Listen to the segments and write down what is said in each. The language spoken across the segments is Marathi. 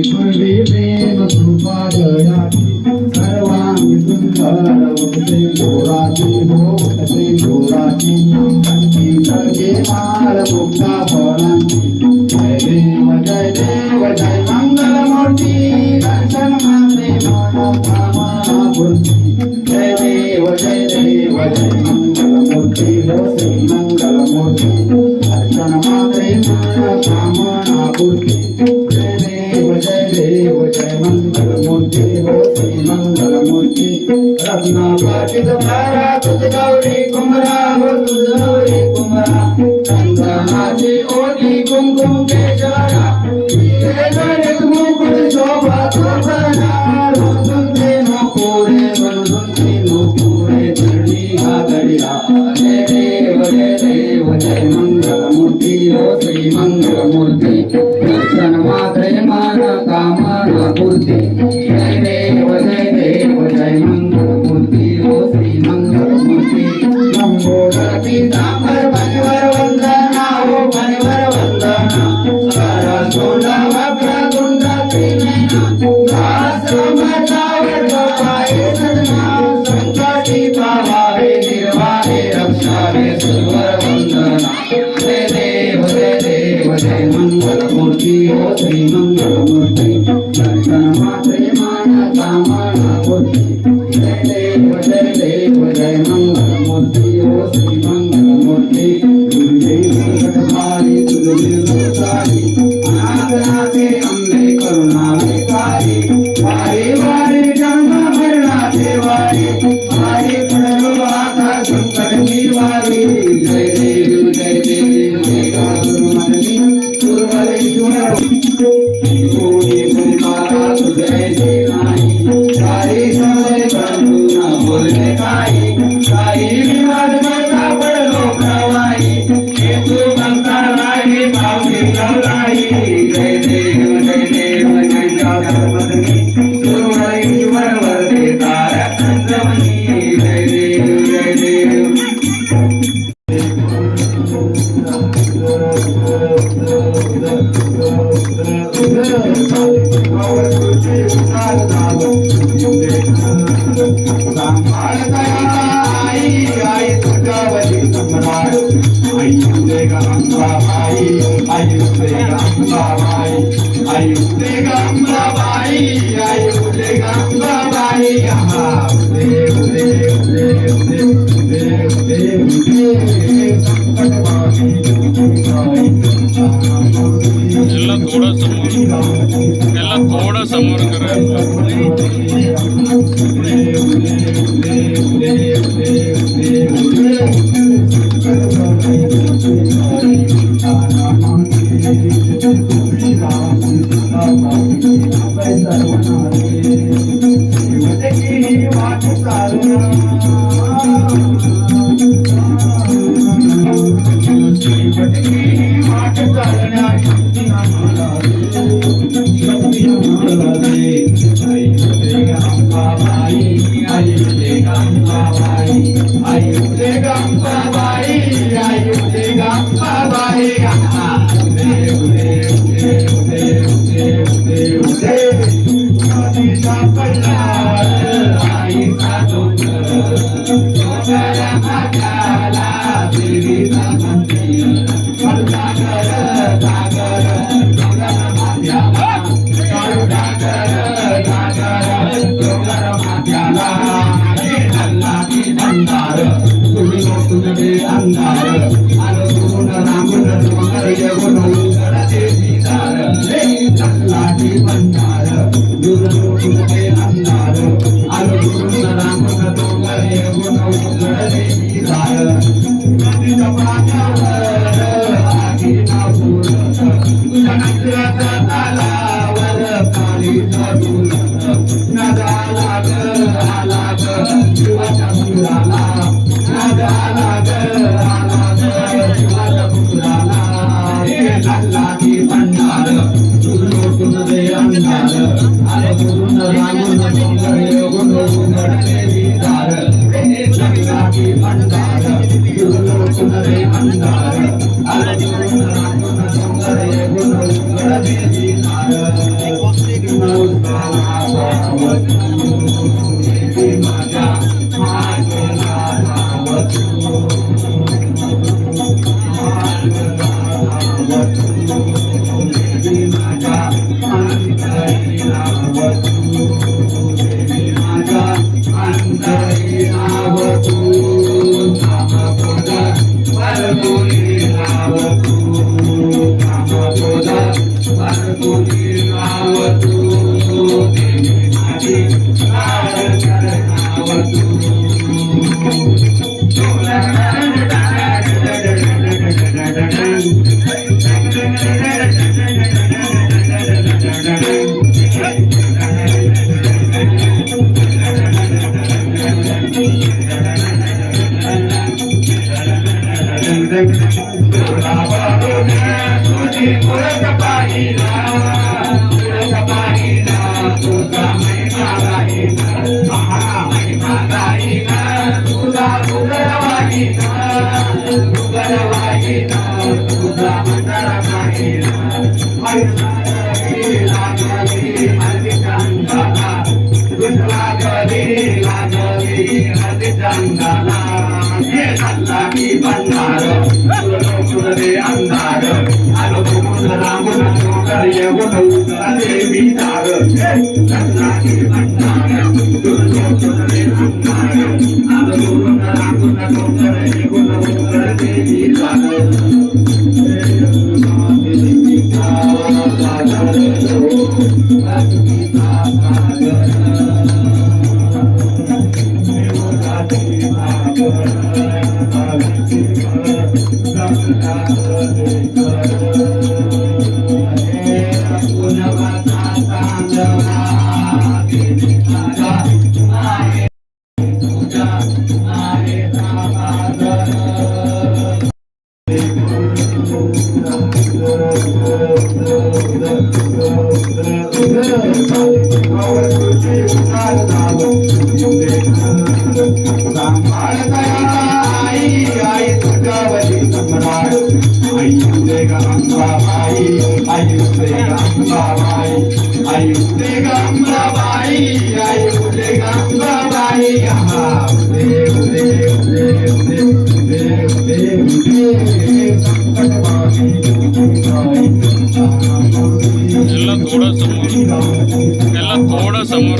पूर्वी प्रेम कृपा दयाची सर्वांगी सुंदर वक्ते गोराची वक्ते गोराची कंठी सर्गे माळ मुक्ता फळांची जय देव जय मंगलमूर्ती दर्शन मात्रे मनोकामना पूर्ती जय देव जय मंगलमूर्ती हो श्री मंगलमूर्ती दर्शन मात्रे मनोकामना पूर्ती जय मंगलमूर्ती हो श्री मंगलमूर्ती रत्नापाटित भारा तुझ गौरी कुमरा हो तुझ गौरी कुमरा चंदनाची ओटी कुंकुम केशरा गणित मुकुट शोभा तुझना रुंदे नकोरे चरणी घागरिया जय देव जय मंगलमूर्ती हो श्री मंगलमूर्ती दर्शन मात्रे मान कामना पूर्ती जय देव जय मंगलमूर्ती हो श्री मंगलमूर्ती लंबोदर पीतांबर बनवर वंदना हो बनवर वंदना सोंडा वक्र कुंड त्रिनयना दासमतावर गवाए सदना संकटी पावावे निर्वाहे रक्षावे सुरवर वंदना जय देव जय मंगलमूर्ती हो श्री मंगलमूर्ती दर्शन मात्रे मान कामना पूर्ती जय देव जय मंगलमूर्ती हो श्री मंगलमूर्ती दुर्गे संकटहारी तुझे सारी अनाथनाथे अंबे करुणाविकारी वारी वारी जन्म मरणाचे वारी वारी पडलो आता संकट निवारी जय देव जय गुरुमनी गुरुवरेश्वर कोणी माता तुझे नाही सारी सवय करू न बोलणे काही विवाद करता पडलो प्रवाही हे तू म्हणता नाही पावली गवलाई जय देव जय शास्त्रपदनी गुरुवरेश्वर वरदे तारक चंद्रमणी जय देव थोड़ा समोर भंडार अंधारा हे चालला की बंधार तुझे अंधार आलो बघून रांगून डोंगर येऊन उतरले विचार चालला की बंधार तुझे अंधार आलो बघून रांगून डोंगर येऊन उतरले विचार थोड़ा समोर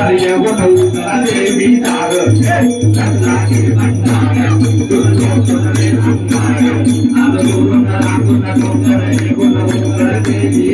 कार्य गुणवून देवी तार लग्नाची भंडार दुर्योधने अंधार आदरून राखून डोंगर गुणवून देवी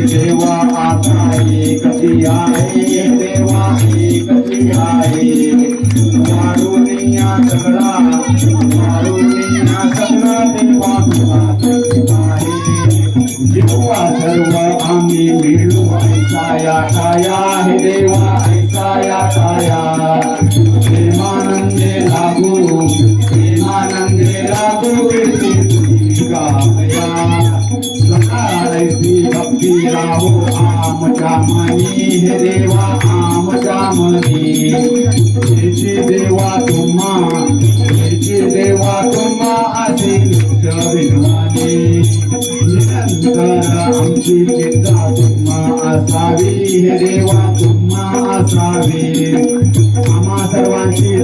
देवा आता कशी आहे देवा कशी आहे वारुनिया सगळा देवा देवा सर्व आम्ही मिळू ऐसाया काया हे देवा ऐसाया काया प्रेमानंदे लागू भक्ती राहो आमच्या मनी हे देवा आमच्या मनी देवा तुम्हा असे विनवाने निरंतर आमची चिंता तुम्हा असावी हे देवा तुम्हा असावी आम्हा सर्वांची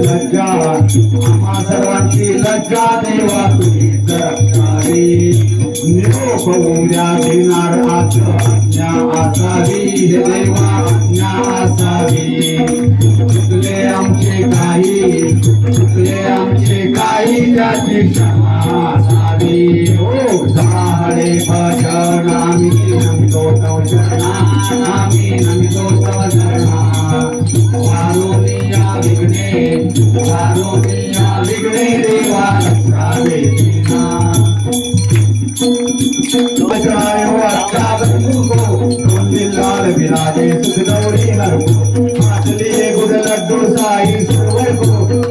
लज्जा देवा तुम्ही रक्षावी निरोप उद्या घेणार आज्ञा असावी हे देवा आज्ञा असावी चुकले आमचे काही त्याची क्षमा असावी ओ साहडे भजन आम्ही नमितो तव चरणा वारुनिया विघ्ने देवा रक्षावे लाल विराजे सुखदौरी माचलिए गुड लड्डू साई सुवर को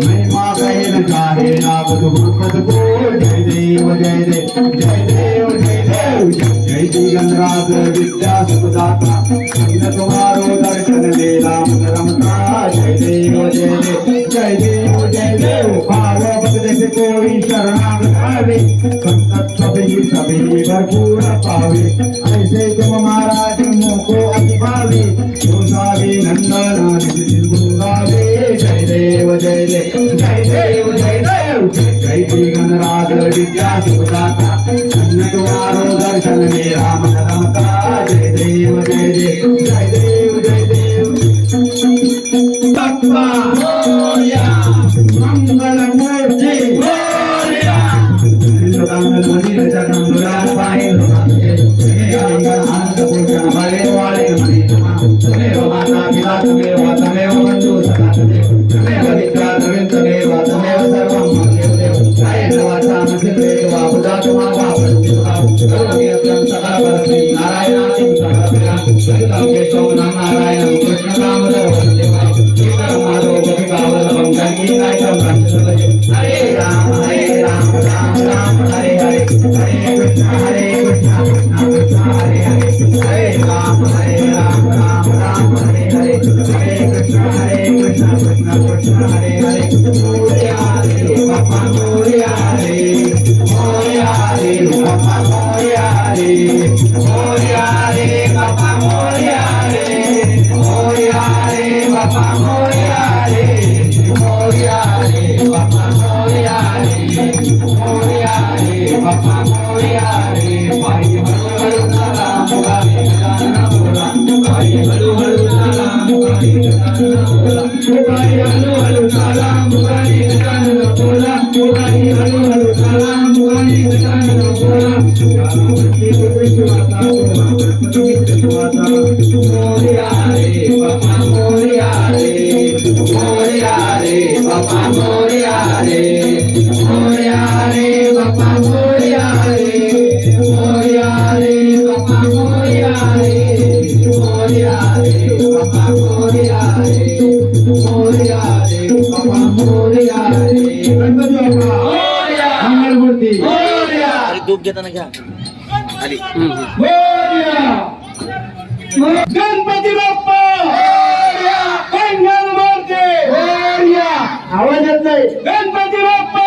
महिमा कहे न चाहे नाम दुखद को जय देव जय देव जय देव जय देव जय श्री गणराज विद्या सुखदाता न तुम्हारो दर्शन लेला रमता जय देव जय देव जय देव जय देव भागवत जैसे कोई शरणागत आवे संतत सभी भरपूर पावे ऐसे तुम महाराज मुको अति भावे गोसावी नंदन गुंगावे जय देव जय देव जय देव जय देव जय श्री गणराज विद्या सुखदाता अन्न तुम्हारो दर्शन मेरा मन रमता जय देव जय देव जय देव जय देव तत्वा मंगल मूर्ति Hallelujah. मुगाने गजानन बोला मुगाने हळूहळू चाला मुगाने गजानन बोला गणपती विश्वाचा गणपती विश्वाचा मोरया रे बाप्पा मोरया रे मोरया रे बाप्पा मोरया रे मोरया रे बाप्पा मोरया रे मोरया रे बाप्पा मोरया रे मोरया रे बाप्पा मोरया रे मोरया रे बाप्पा मोरया रे गणपती बाप्पा मोरया मंगलमूर्ती मोरया धूप घेताना घ्या खाली मोरया गणपती बाप्पा मोरया मंगलमूर्ती मोरया आवाज येत नाही गणपती बाप्पा